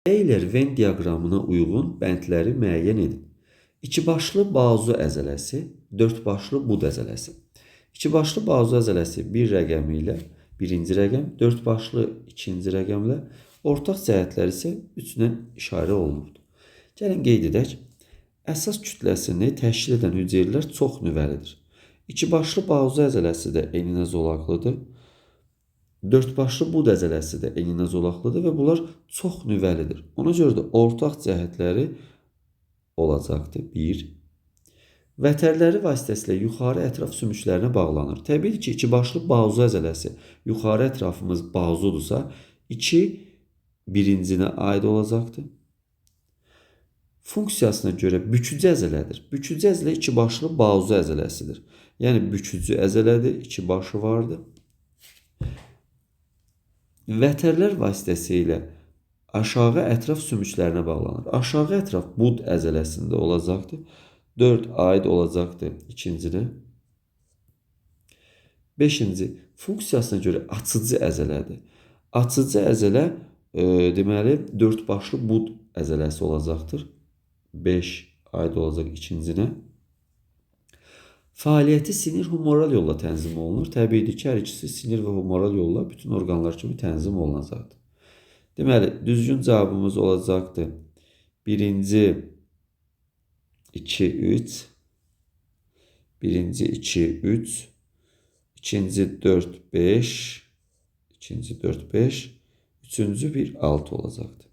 Euler-Venn diaqramına uyğun bəndləri müəyyən edin. İkibaşlı bazu əzələsi, dördbaşlı bud əzələsi. İkibaşlı bazu əzələsi bir rəqəmi ilə birinci rəqəm, dördbaşlı ikinci rəqəmlə, ortaq cəhətlər isə 3-lə işarə olunubdur. Gəlin qeyd edək. Əsas kütləsini təşkil edən hüceyrələr çox nüvəlidir. İkibaşlı bazu əzələsi də eninə zolaqlıdır. Dördbaşlı bud əzələsi də eninə zolaqlıdır və bunlar çox nüvəlidir. Ona görə də ortaq cəhətləri olacaqdır. 1. Vətərləri vasitəsilə yuxarı ətraf sümüklərinə bağlanır. Təbii ki, ikibaşlı bazu əzələsi yuxarı ətrafımız bazudursa, 2 birincinə aid olacaqdır. Funksiyasına görə bükücü əzələdir. Bükücü əzələ ikibaşlı bazu əzələsidir. Yəni bükücü əzələdir, iki başı vardır. Vətərlər vasitəsilə aşağı ətraf sümüklərinə bağlanır. Aşağı ətraf bud əzələsində olacaqdır. 4 aid olacaqdır ikincinə. 5-ci funksiyasına görə açıcı əzələdir. Açıcı əzələ deməli dördbaşlı bud əzələsi olacaqdır. 5 aid olacaq ikincinə. Fəaliyyəti sinir humoral yolla tənzim olunur. Təbiidir ki, hər ikisi sinir və humoral yolla bütün orqanlar kimi tənzim olunacaqdır. Deməli, düzgün cavabımız olacaqdır. Birinci 2, 3. Birinci 2, 3. İkinci 4, 5. İkinci 4, 5. Üçüncü 1, 6 olacaqdır.